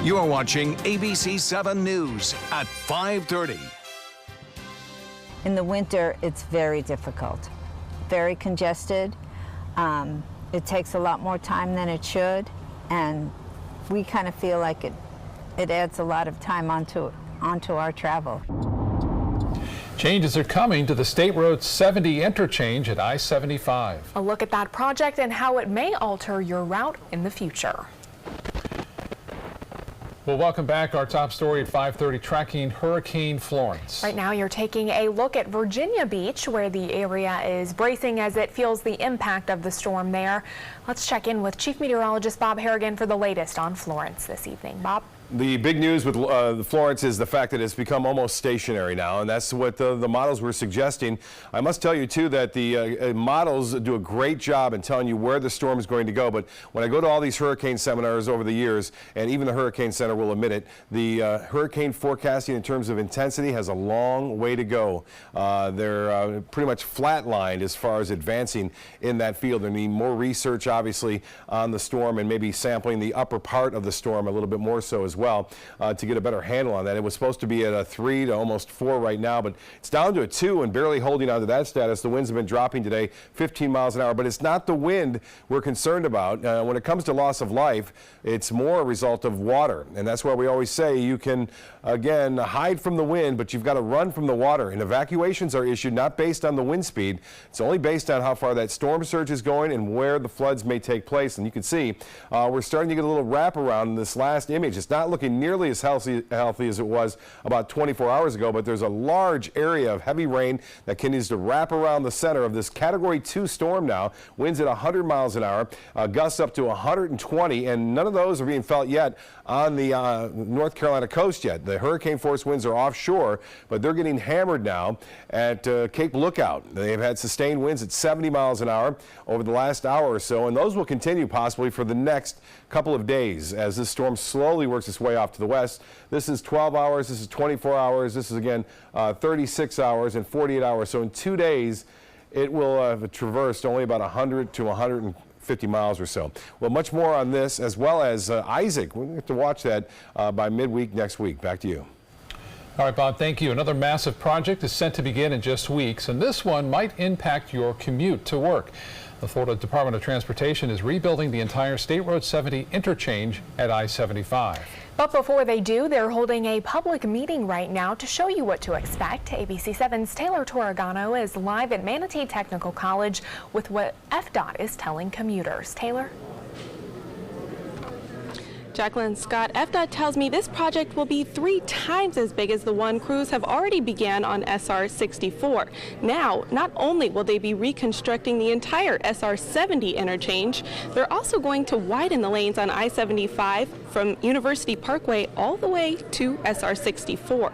You are watching ABC 7 News at 5:30. In the winter, it's very difficult, very congested. It takes a lot more time than it should, and we kind of feel like it adds a lot of time onto our travel. Changes are coming to the State Road 70 interchange at I-75. A look at that project and how it may alter your route in the future. Well, welcome back. Our top story at 5:30, tracking Hurricane Florence. Right now, you're taking a look at Virginia Beach, where the area is bracing as it feels the impact of the storm there. Let's check in with Chief Meteorologist Bob Harrigan for the latest on Florence this evening. Bob? The big news with Florence is the fact that it's become almost stationary now, and that's what the models were suggesting. I must tell you, too, that the models do a great job in telling you where the storm is going to go. But when I go to all these hurricane seminars over the years, and even the Hurricane Center will admit it, the hurricane forecasting in terms of intensity has a long way to go. They're pretty much flatlined as far as advancing in that field. They need more research, obviously, on the storm and maybe sampling the upper part of the storm a little bit more so as well to get a better handle on that. It was supposed to be at a 3 to almost 4 right now, but it's down to a 2 and barely holding on to that status. The winds have been dropping today, 15 miles an hour, but it's not the wind we're concerned about. When it comes to loss of life, it's more a result of water, and that's why we always say you can, again, hide from the wind, but you've got to run from the water, and evacuations are issued not based on the wind speed. It's only based on how far that storm surge is going and where the floods may take place. And you can see we're starting to get a little wraparound in this last image. It's not looking nearly as healthy as it was about 24 hours ago, but there's a large area of heavy rain that continues to wrap around the center of this Category 2 storm now. Winds at 100 miles an hour, gusts up to 120, and none of those are being felt yet on the North Carolina coast yet. The hurricane force winds are offshore, but they're getting hammered now at Cape Lookout. They've had sustained winds at 70 miles an hour over the last hour or so, and those will continue possibly for the next couple of days as this storm slowly works its way off to the west. This is 12 hours, this is 24 hours, this is again 36 hours and 48 hours. So in 2 days, it will have traversed only about 100 to 150 miles or so. Well, much more on this, as well as Isaac. We're going to have to watch that by midweek next week. Back to you. All right, Bob, thank you. Another massive project is set to begin in just weeks, and this one might impact your commute to work. The Florida Department of Transportation is rebuilding the entire State Road 70 interchange at I-75. But before they do, they're holding a public meeting right now to show you what to expect. ABC 7's Taylor Torregano is live at Manatee Technical College with what FDOT is telling commuters. Taylor? Jacqueline Scott, FDOT tells me this project will be 3 times as big as the one crews have already began on SR 64. Now, not only will they be reconstructing the entire SR 70 interchange, they're also going to widen the lanes on I-75 from University Parkway all the way to SR 64.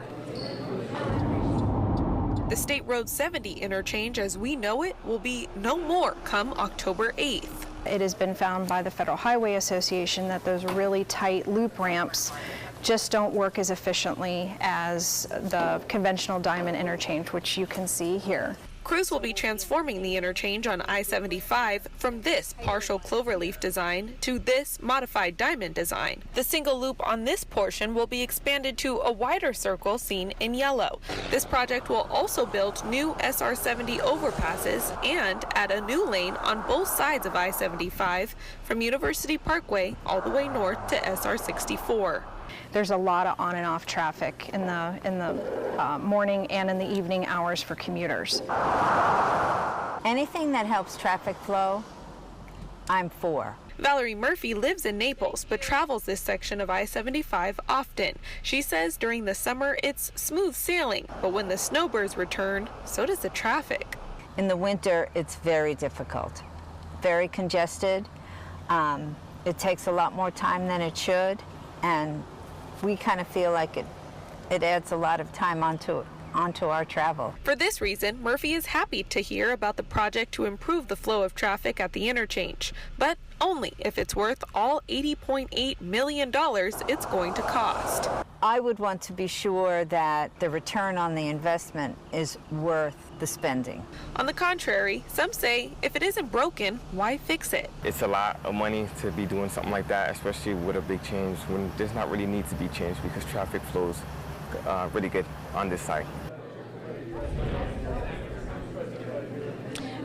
The State Road 70 interchange as we know it will be no more come October 8th. It has been found by the Federal Highway Association that those really tight loop ramps just don't work as efficiently as the conventional diamond interchange, which you can see here. Crews will be transforming the interchange on I-75 from this partial cloverleaf design to this modified diamond design. The single loop on this portion will be expanded to a wider circle seen in yellow. This project will also build new SR 70 overpasses and add a new lane on both sides of I-75 from University Parkway all the way north to SR 64. There's a lot of on and off traffic in the morning and in the evening hours for commuters. Anything that helps traffic flow, I'm for. Valerie Murphy lives in Naples but travels this section of I-75 often. She says during the summer it's smooth sailing, but when the snowbirds return, so does the traffic. In the winter, it's very difficult, very congested. It takes a lot more time than it should, and we kind of feel like it adds a lot of time onto our travel. For this reason, Murphy is happy to hear about the project to improve the flow of traffic at the interchange, but only if it's worth all $80.8 million it's going to cost. I would want to be sure that the return on the investment is worth the spending. On the contrary, some say if it isn't broken, why fix it? It's a lot of money to be doing something like that, especially with a big change when there's not really need to be changed because traffic flows really good on this side.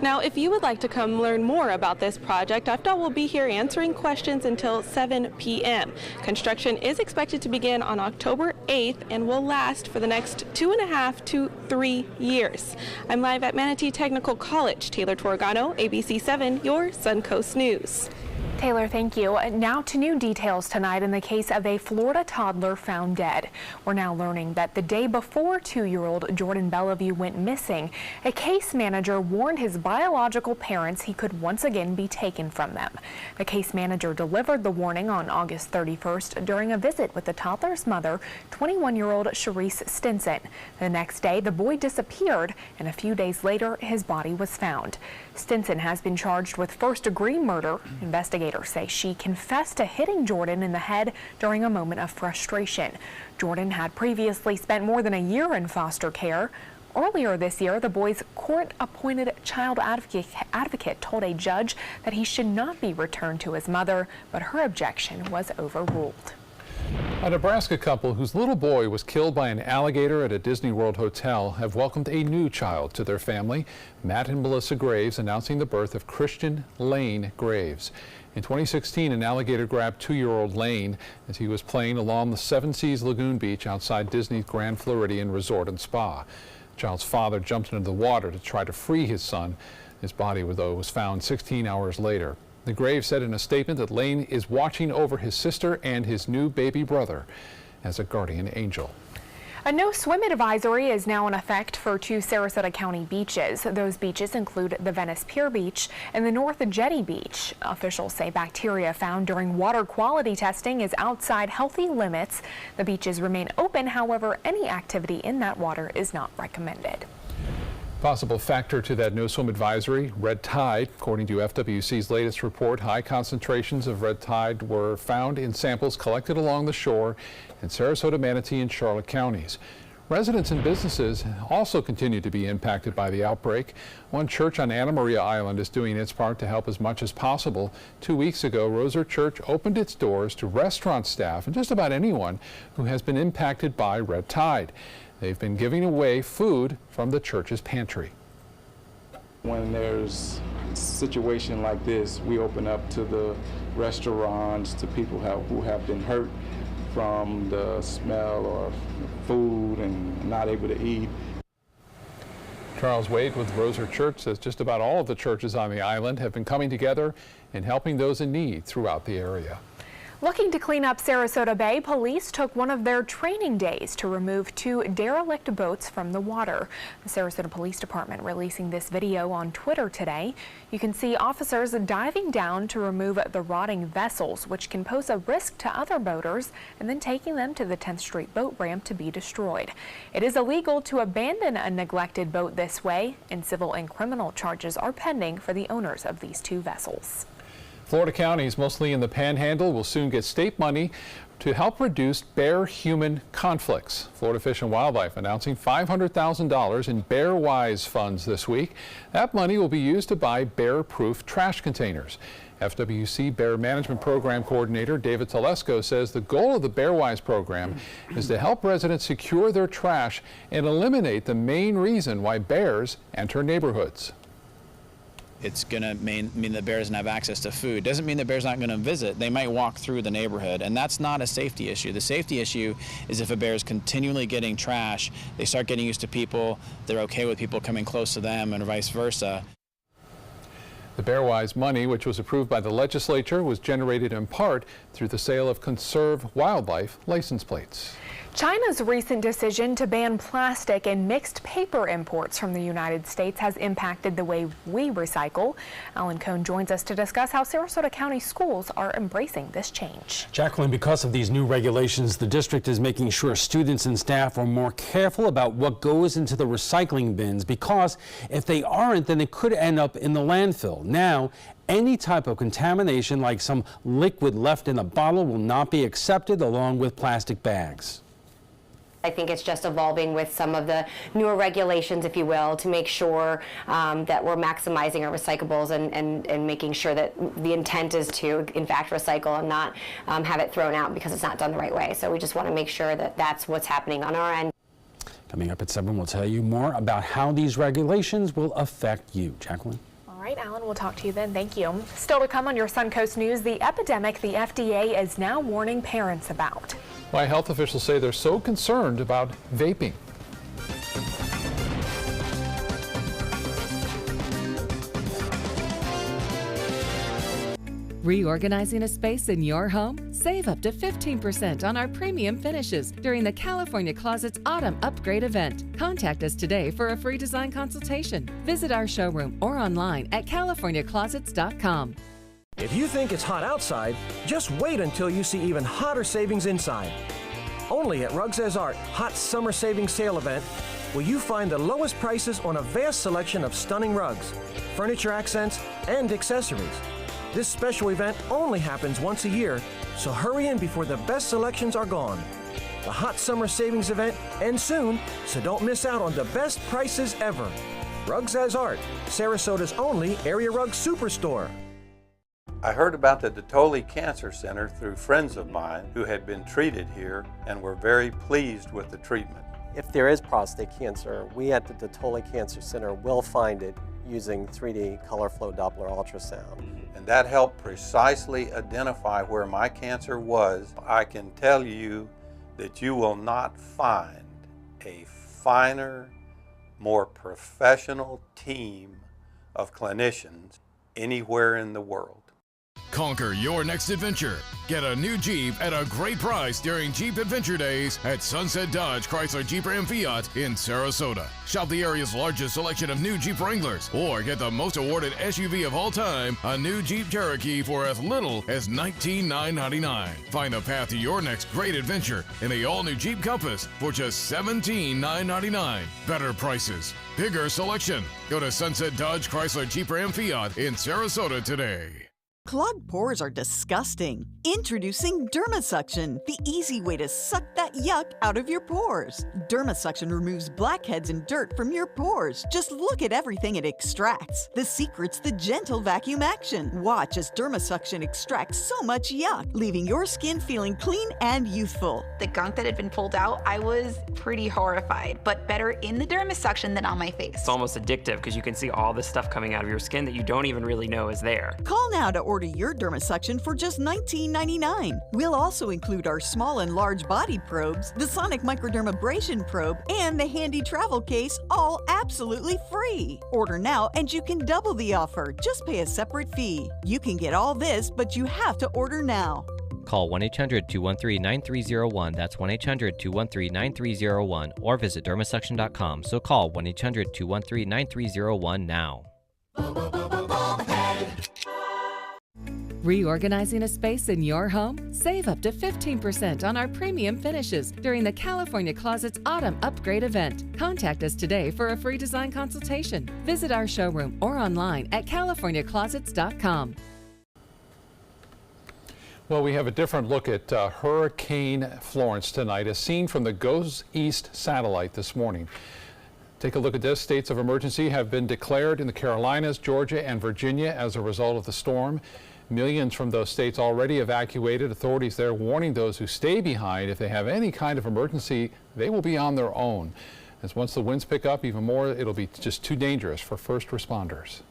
Now, if you would like to come learn more about this project, FDOT will be here answering questions until 7 p.m. Construction is expected to begin on October 8th and will last for the next 2.5 to 3 years. I'm live at Manatee Technical College. Taylor Torregano, ABC 7, your Suncoast News. Taylor, thank you. Now to new details tonight in the case of a Florida toddler found dead. We're now learning that the day before 2-year-old Jordan Bellevue went missing, a case manager warned his biological parents he could once again be taken from them. The case manager delivered the warning on August 31st during a visit with the toddler's mother, 21-year-old Sharice Stinson. The next day, the boy disappeared, and a few days later, his body was found. Stinson has been charged with first-degree murder. Investigators say she confessed to hitting Jordan in the head during a moment of frustration. Jordan had previously spent more than a year in foster care. Earlier this year, the boy's court-appointed child advocate told a judge that he should not be returned to his mother, but her objection was overruled. A Nebraska couple whose little boy was killed by an alligator at a Disney World hotel have welcomed a new child to their family. Matt and Melissa Graves announcing the birth of Christian Lane Graves. In 2016, an alligator grabbed 2-year-old Lane as he was playing along the Seven Seas Lagoon Beach outside Disney's Grand Floridian Resort and Spa. The child's father jumped into the water to try to free his son. His body, though, was found 16 hours later. The Graves said in a statement that Lane is watching over his sister and his new baby brother as a guardian angel. A no swim advisory is now in effect for 2 Sarasota County beaches. Those beaches include the Venice Pier Beach and the North Jetty Beach. Officials say bacteria found during water quality testing is outside healthy limits. The beaches remain open, however, any activity in that water is not recommended. Possible factor to that no swim advisory, red tide. According to FWC's latest report, high concentrations of red tide were found in samples collected along the shore in Sarasota, Manatee, and Charlotte counties. Residents and businesses also continue to be impacted by the outbreak. One church on Anna Maria Island is doing its part to help as much as possible. 2 weeks ago, Roser Church opened its doors to restaurant staff and just about anyone who has been impacted by red tide. They've been giving away food from the church's pantry. When there's a situation like this, we open up to the restaurants, to people who have been hurt from the smell of food and not able to eat. Charles Wade with Roser Church says just about all of the churches on the island have been coming together and helping those in need throughout the area. Looking to clean up Sarasota Bay, police took one of their training days to remove 2 derelict boats from the water. The Sarasota Police Department releasing this video on Twitter today. You can see officers diving down to remove the rotting vessels, which can pose a risk to other boaters, and then taking them to the 10th Street boat ramp to be destroyed. It is illegal to abandon a neglected boat this way, and civil and criminal charges are pending for the owners of these 2 vessels. Florida counties, mostly in the Panhandle, will soon get state money to help reduce bear-human conflicts. Florida Fish and Wildlife announcing $500,000 in Bear-Wise funds this week. That money will be used to buy bear-proof trash containers. FWC Bear Management Program Coordinator David Telesco says the goal of the Bear-Wise program is to help residents secure their trash and eliminate the main reason why bears enter neighborhoods. It's going to mean that bear doesn't have access to food. Doesn't mean that bear's not going to visit. They might walk through the neighborhood, and that's not a safety issue. The safety issue is if a bear is continually getting trash, they start getting used to people, they're okay with people coming close to them, and vice versa. The Bear-Wise money, which was approved by the legislature, was generated in part through the sale of Conserve Wildlife license plates. China's recent decision to ban plastic and mixed paper imports from the United States has impacted the way we recycle. Alan Cohn joins us to discuss how Sarasota County schools are embracing this change. Jacqueline, because of these new regulations, the district is making sure students and staff are more careful about what goes into the recycling bins, because if they aren't, then it could end up in the landfill. Now, any type of contamination, like some liquid left in a bottle, will not be accepted, along with plastic bags. I think it's just evolving with some of the newer regulations, if you will, to make sure that we're maximizing our recyclables and making sure that the intent is to, in fact, recycle and not have it thrown out because it's not done the right way. So we just want to make sure that that's what's happening on our end. Coming up at 7, we'll tell you more about how these regulations will affect you. Jacqueline? All right, Alan, we'll talk to you then. Thank you. Still to come on your Suncoast News, the epidemic the FDA is now warning parents about. Why health officials say they're so concerned about vaping. Reorganizing a space in your home? Save up to 15% on our premium finishes during the California Closets Autumn Upgrade event. Contact us today for a free design consultation. Visit our showroom or online at californiaclosets.com. If you think it's hot outside, just wait until you see even hotter savings inside. Only at Rugs As Art Hot Summer Savings Sale event will you find the lowest prices on a vast selection of stunning rugs, furniture accents, and accessories. This special event only happens once a year, so hurry in before the best selections are gone. The Hot Summer Savings event ends soon, so don't miss out on the best prices ever. Rugs As Art, Sarasota's only area rug superstore. I heard about the Dotole Cancer Center through friends of mine who had been treated here and were very pleased with the treatment. If there is prostate cancer, we at the Dotole Cancer Center will find it using 3D color flow Doppler ultrasound. And that helped precisely identify where my cancer was. I can tell you that you will not find a finer, more professional team of clinicians anywhere in the world. Conquer your next adventure. Get a new Jeep at a great price during Jeep Adventure Days at Sunset Dodge Chrysler Jeep Ram Fiat in Sarasota. Shop the area's largest selection of new Jeep Wranglers or get the most awarded SUV of all time, a new Jeep Cherokee for as little as $19,999. Find the path to your next great adventure in the all-new Jeep Compass for just $17,999. Better prices, bigger selection. Go to Sunset Dodge Chrysler Jeep Ram Fiat in Sarasota today. Clogged pores are disgusting. Introducing DermaSuction, the easy way to suck that yuck out of your pores. DermaSuction removes blackheads and dirt from your pores. Just look at everything it extracts. The secret's the gentle vacuum action. Watch as DermaSuction extracts so much yuck, leaving your skin feeling clean and youthful. The gunk that had been pulled out, I was pretty horrified, but better in the DermaSuction than on my face. It's almost addictive because you can see all this stuff coming out of your skin that you don't even really know is there. Call now to order your DermaSuction for just $19.99. We'll also include our small and large body probes, the Sonic Microdermabrasion probe, and the handy travel case, all absolutely free. Order now and you can double the offer. Just pay a separate fee. You can get all this, but you have to order now. Call 1-800-213-9301. That's 1-800-213-9301. Or visit dermasuction.com. So call 1-800-213-9301 now. Reorganizing a space in your home? Save up to 15% on our premium finishes during the California Closets Autumn Upgrade event. Contact us today for a free design consultation. Visit our showroom or online at californiaclosets.com. Well, we have a different look at Hurricane Florence tonight, as seen from the GOES East satellite this morning. Take a look at this. States of emergency have been declared in the Carolinas, Georgia, and Virginia as a result of the storm. Millions from those states already evacuated. Authorities there warning those who stay behind, if they have any kind of emergency, they will be on their own. As once the winds pick up even more, it'll be just too dangerous for first responders.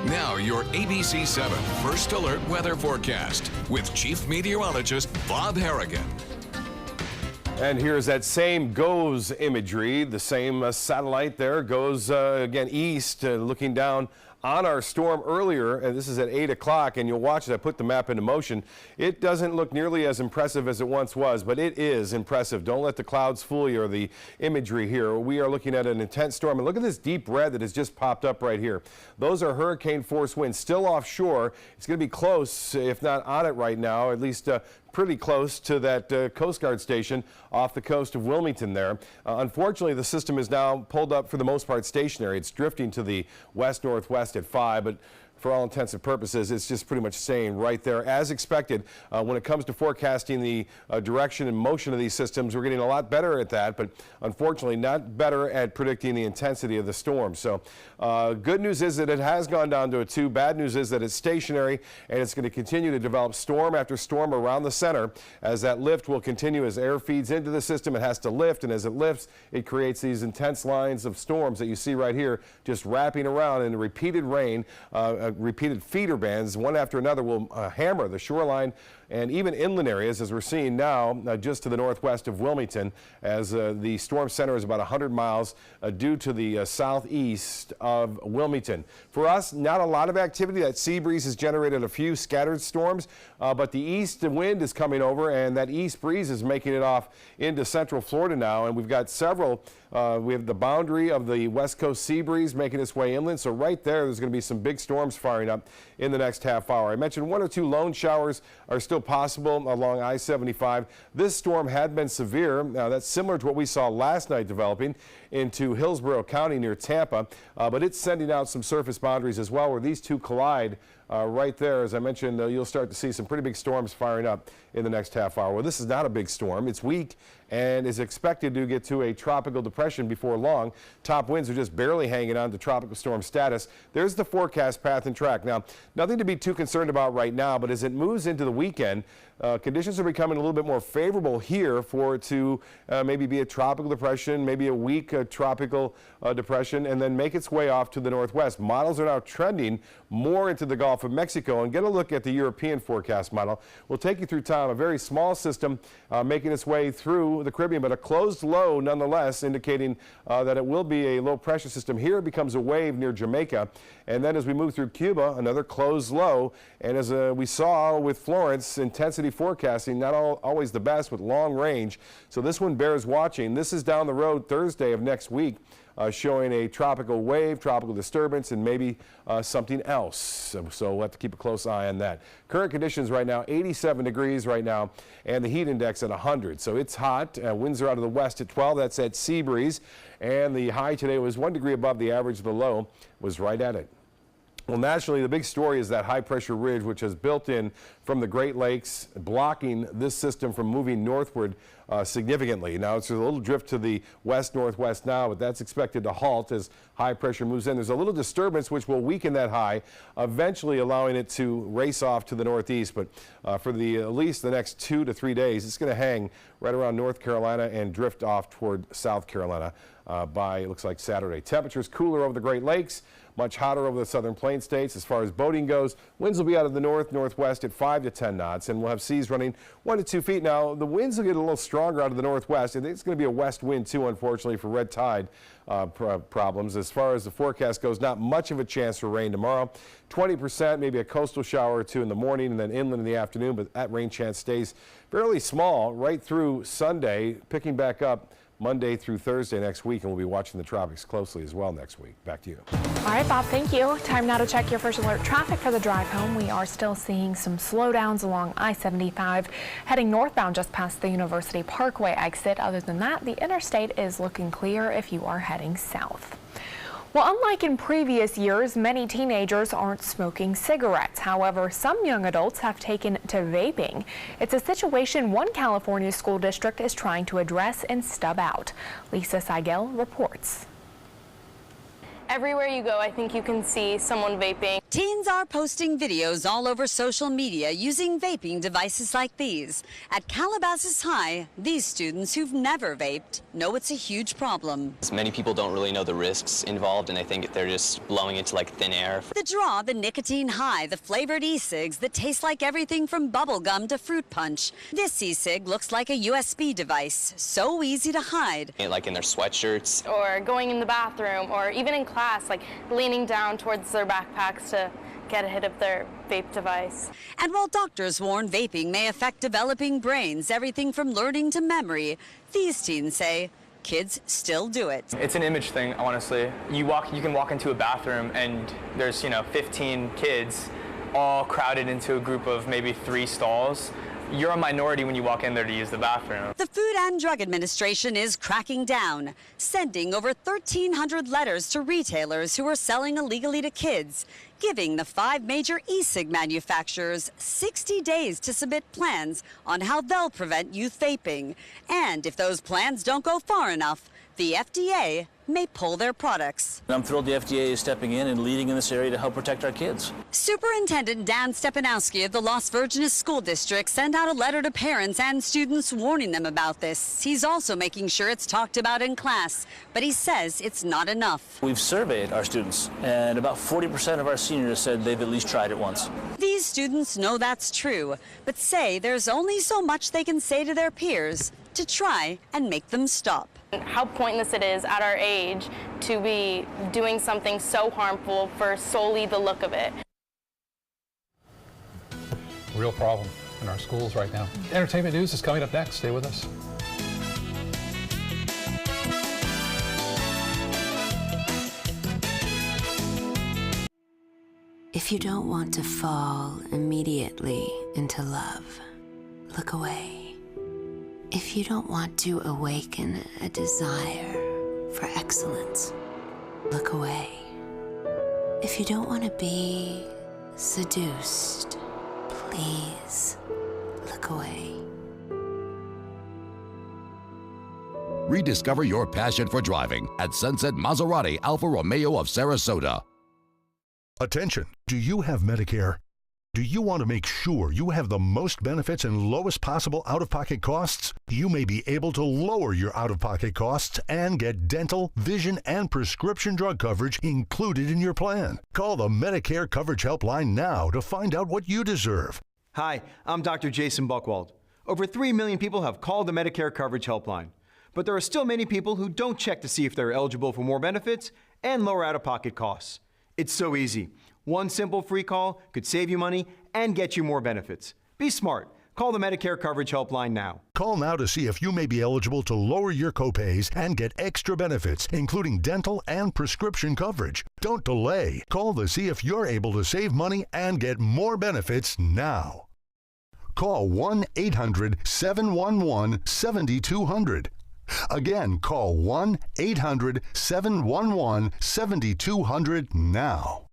Now your ABC 7 First Alert weather forecast with Chief Meteorologist Bob Harrigan. And here's that same GOES imagery. The same satellite there goes again east, looking down on our storm earlier, and this is at 8 o'clock, and you'll watch as I put the map into motion. It doesn't look nearly as impressive as it once was, but it is impressive. Don't let the clouds fool you or the imagery here. We are looking at an intense storm, and look at this deep red that has just popped up right here. Those are hurricane force winds still offshore. It's going to be close, if not on it right now, at least pretty close to that Coast Guard station off the coast of Wilmington there. Unfortunately, the system is now pulled up for the most part stationary. It's drifting to the west-northwest at 5, but for all intents and purposes, it's just pretty much staying right there as expected. When it comes to forecasting the direction and motion of these systems, we're getting a lot better at that, but unfortunately not better at predicting the intensity of the storm. So good news is that it has gone down to a 2. Bad news is that it's stationary, and it's going to continue to develop storm after storm around the center. As that lift will continue, as air feeds into the system, it has to lift, and as it lifts, it creates these intense lines of storms that you see right here, just wrapping around in repeated rain. Repeated feeder bands, one after another, will hammer the shoreline and even inland areas, as we're seeing now just to the northwest of Wilmington, as the storm center is about 100 miles due to the southeast of Wilmington. For us, not a lot of activity. That sea breeze has generated a few scattered storms, but the east wind is coming over, and that east breeze is making it off into central Florida now, and we've got several. We have the boundary of the west coast sea breeze making its way inland, so right there's going to be some big storms firing up in the next half hour. I mentioned 1 or 2 lone showers are still possible along I-75. This storm had been severe. That's similar to what we saw last night developing into Hillsborough County near Tampa, but it's sending out some surface boundaries as well where these two collide. Right there, as I mentioned, you'll start to see some pretty big storms firing up in the next half hour. Well, this is not a big storm. It's weak and is expected to get to a tropical depression before long. Top winds are just barely hanging on to tropical storm status. There's the forecast path and track. Now, nothing to be too concerned about right now, but as it moves into the weekend, conditions are becoming a little bit more favorable here for it to maybe be a tropical depression, maybe a weak tropical depression, and then make its way off to the northwest. Models are now trending more into the Gulf of Mexico, and get a look at the European forecast model. We'll take you through, Tom, a very small system making its way through the Caribbean, but a closed low nonetheless, indicating that it will be a low pressure system. Here it becomes a wave near Jamaica, and then as we move through Cuba, another closed low, and as we saw with Florence, intensity forecasting not always the best with long range, so this one bears watching. This is down the road Thursday of next week, showing a tropical wave, tropical disturbance, and maybe something else. So we'll have to keep a close eye on that. Current conditions right now, 87 degrees right now, and the heat index at 100. So it's hot. Winds are out of the west at 12. That's at sea breeze. And the high today was 1 degree above the average. The low was right at it. Well, nationally, the big story is that high-pressure ridge, which has built in from the Great Lakes, blocking this system from moving northward significantly. Now, it's a little drift to the west-northwest now, but that's expected to halt as high pressure moves in. There's a little disturbance which will weaken that high, eventually allowing it to race off to the northeast. But for at least the next 2 to 3 days, it's going to hang right around North Carolina and drift off toward South Carolina by, it looks like, Saturday. Temperatures cooler over the Great Lakes, much hotter over the southern plain states. As far as boating goes, winds will be out of the northwest at 5 to 10 knots, and we'll have seas running 1 to 2 feet. Now, the winds will get a little stronger out of the northwest. I think it's going to be a west wind, too, unfortunately, for red tide problems. As far as the forecast goes, not much of a chance for rain tomorrow. 20%, maybe a coastal shower or two in the morning and then inland in the afternoon, but that rain chance stays fairly small right through Sunday, picking back up Monday through Thursday next week, and we'll be watching the tropics closely as well next week. Back to you. All right, Bob, thank you. Time now to check your first alert traffic for the drive home. We are still seeing some slowdowns along I-75 heading northbound just past the University Parkway exit. Other than that, the interstate is looking clear if you are heading south. Well, unlike in previous years, many teenagers aren't smoking cigarettes. However, some young adults have taken to vaping. It's a situation one California school district is trying to address and stub out. Lisa Seigel reports. Everywhere you go, I think you can see someone vaping. Teens are posting videos all over social media using vaping devices like these. At Calabasas High, these students who've never vaped know it's a huge problem. Many people don't really know the risks involved, and I think they're just blowing into like thin air. The draw, the nicotine high, the flavored e-cigs that taste like everything from bubble gum to fruit punch. This e-cig looks like a USB device, so easy to hide. Like in their sweatshirts. Or going in the bathroom, or even in class, like leaning down towards their backpacks to get a hit of their vape device. And while doctors warn vaping may affect developing brains, everything from learning to memory, these teens say kids still do it. It's an image thing, honestly. You can walk into a bathroom and there's, 15 kids all crowded into a group of maybe 3 stalls. you're a minority when you walk in there to use the bathroom. The Food and Drug Administration is cracking down, sending over 1,300 letters to retailers who are selling illegally to kids, giving the 5 major e-cig manufacturers 60 days to submit plans on how they'll prevent youth vaping. And if those plans don't go far enough, the FDA may pull their products. I'm thrilled the FDA is stepping in and leading in this area to help protect our kids. Superintendent Dan Stepanowski of the Las Virgenes School District sent out a letter to parents and students warning them about this. He's also making sure it's talked about in class, but he says it's not enough. We've surveyed our students, and about 40% of our seniors said they've at least tried it once. These students know that's true, but say there's only so much they can say to their peers to try and make them stop. How pointless it is at our age to be doing something so harmful for solely the look of it. Real problem in our schools right now. Entertainment news is coming up next. Stay with us. If you don't want to fall immediately into love, look away. If you don't want to awaken a desire for excellence, look away. If you don't want to be seduced, please look away. Rediscover your passion for driving at Sunset Maserati Alfa Romeo of Sarasota. Attention, do you have Medicare? Do you want to make sure you have the most benefits and lowest possible out-of-pocket costs? You may be able to lower your out-of-pocket costs and get dental, vision, and prescription drug coverage included in your plan. Call the Medicare Coverage Helpline now to find out what you deserve. Hi, I'm Dr. Jason Buchwald. Over 3 million people have called the Medicare Coverage Helpline, but there are still many people who don't check to see if they're eligible for more benefits and lower out-of-pocket costs. It's so easy. One simple free call could save you money and get you more benefits. Be smart. Call the Medicare Coverage Helpline now. Call now to see if you may be eligible to lower your copays and get extra benefits, including dental and prescription coverage. Don't delay. Call to see if you're able to save money and get more benefits now. Call 1-800-711-7200. Again, call 1-800-711-7200 now.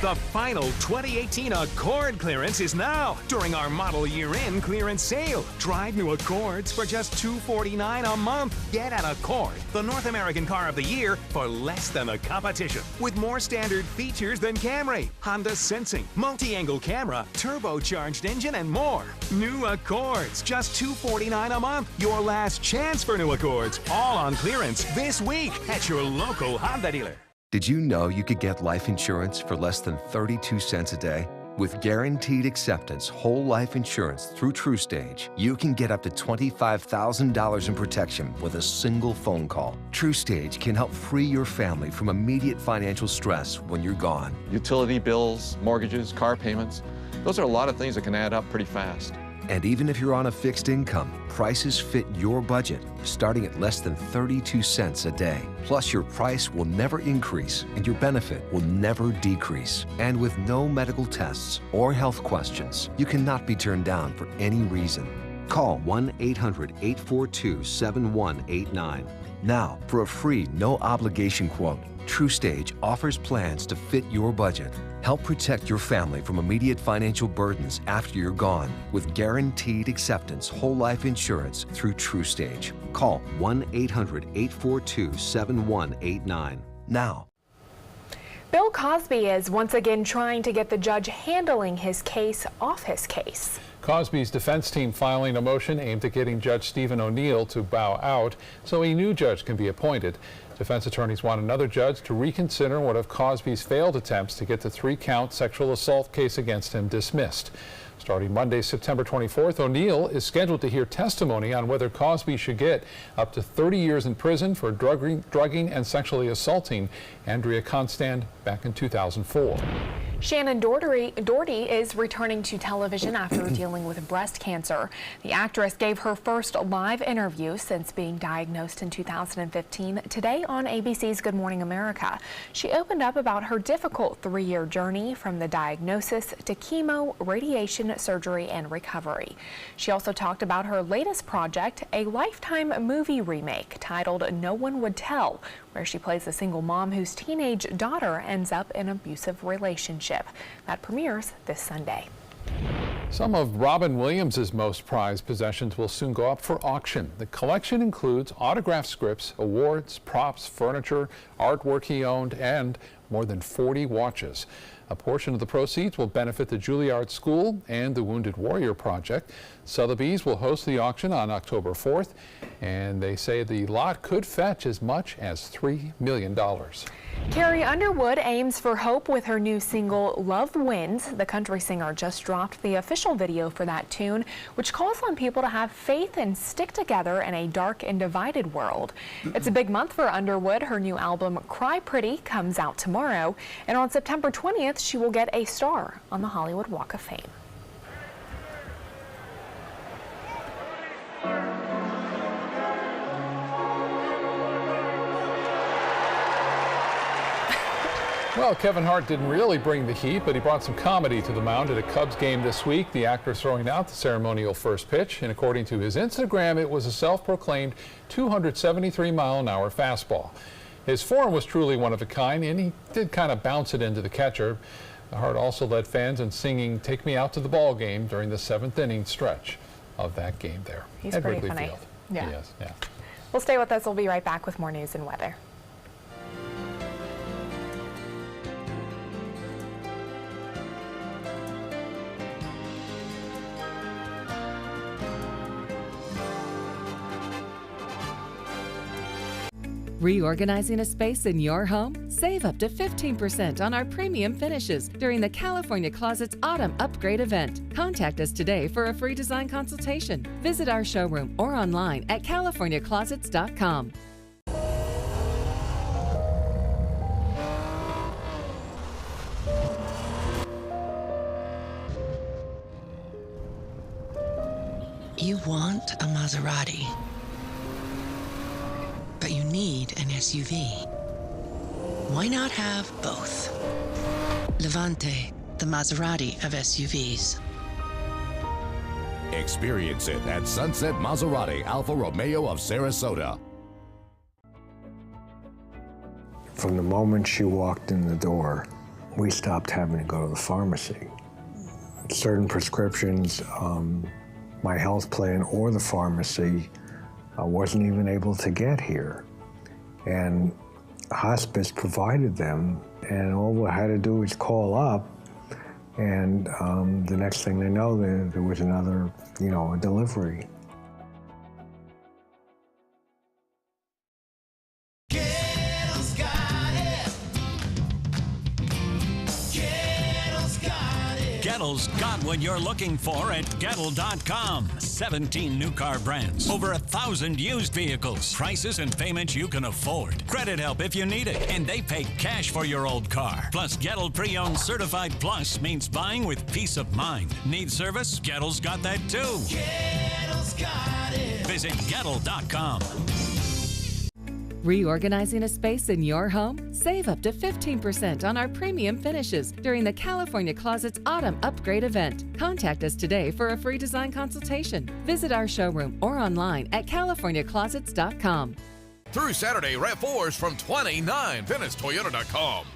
The final 2018 Accord clearance is now during our model year-end clearance sale. Drive new Accords for just $249 a month. Get an Accord, the North American car of the year, for less than the competition. With more standard features than Camry, Honda Sensing, multi-angle camera, turbocharged engine, and more. New Accords, just $249 a month. Your last chance for new Accords. All on clearance this week at your local Honda dealer. Did you know you could get life insurance for less than 32 cents a day? With Guaranteed Acceptance whole life insurance through TruStage, you can get up to $25,000 in protection with a single phone call. TruStage can help free your family from immediate financial stress when you're gone. Utility bills, mortgages, car payments, those are a lot of things that can add up pretty fast. And even if you're on a fixed income, prices fit your budget, starting at less than 32 cents a day. Plus, your price will never increase and your benefit will never decrease. And with no medical tests or health questions, you cannot be turned down for any reason. Call 1-800-842-7189. Now, for a free, no-obligation quote, TruStage offers plans to fit your budget. Help protect your family from immediate financial burdens after you're gone with Guaranteed Acceptance whole life insurance through TruStage. Call 1-800-842-7189 now. Bill Cosby is once again trying to get the judge handling his case off his case. Cosby's defense team filing a motion aimed at getting Judge Stephen O'Neill to bow out so a new judge can be appointed. Defense attorneys want another judge to reconsider one of Cosby's failed attempts to get the 3-count sexual assault case against him dismissed. Starting Monday, September 24th, O'Neill is scheduled to hear testimony on whether Cosby should get up to 30 years in prison for drugging and sexually assaulting Andrea Constand back in 2004. Shannon Doherty is returning to television after dealing with breast cancer. The actress gave her first live interview since being diagnosed in 2015 today on ABC's Good Morning America. She opened up about her difficult 3-year journey from the diagnosis to chemo, radiation, surgery, and recovery. She also talked about her latest project, a Lifetime movie remake titled No One Would Tell, where she plays a single mom whose teenage daughter ends up in an abusive relationship. That premieres this Sunday. Some of Robin Williams' most prized possessions will soon go up for auction. The collection includes autographed scripts, awards, props, furniture, artwork he owned, and more than 40 watches. A portion of the proceeds will benefit the Juilliard School and the Wounded Warrior Project. Sotheby's will host the auction on October 4th, and they say the lot could fetch as much as $3 million. Carrie Underwood aims for hope with her new single, Love Wins. The country singer just dropped the official video for that tune, which calls on people to have faith and stick together in a dark and divided world. It's a big month for Underwood. Her new album, Cry Pretty, comes out tomorrow, and on September 20th, she will get a star on the Hollywood Walk of Fame. Well, Kevin Hart didn't really bring the heat, but he brought some comedy to the mound at a Cubs game this week. The actor throwing out the ceremonial first pitch, and according to his Instagram, it was a self-proclaimed 273-mile-an-hour fastball. His form was truly one of a kind, and he did kind of bounce it into the catcher. Hart also led fans in singing "Take Me Out to the Ball Game" during the 7th inning stretch of that game there. He's pretty funny. Field. Yeah. He is, yeah. Well, stay with us. We'll be right back with more news and weather. Reorganizing a space in your home? Save up to 15% on our premium finishes during the California Closets Autumn Upgrade event. Contact us today for a free design consultation. Visit our showroom or online at californiaclosets.com. You want a Maserati, but you need an SUV. Why not have both? Levante, the Maserati of SUVs. Experience it at Sunset Maserati Alfa Romeo of Sarasota. From the moment she walked in the door, we stopped having to go to the pharmacy. Certain prescriptions, my health plan or the pharmacy wasn't even able to get here. And hospice provided them, and all we had to do was call up, and the next thing they know, there was another, a delivery. Gettle's got what you're looking for at Gettle.com. 17 new car brands, over 1,000 used vehicles, prices and payments you can afford. Credit help if you need it, and they pay cash for your old car. Plus, Gettle Pre-Owned Certified Plus means buying with peace of mind. Need service? Gettle's got that too. Gettle's got it. Visit Gettle.com. Reorganizing a space in your home? Save up to 15% on our premium finishes during the California Closets Autumn Upgrade event. Contact us today for a free design consultation. Visit our showroom or online at californiaclosets.com. Through Saturday, RAV4s from $29. VeniceToyota.com.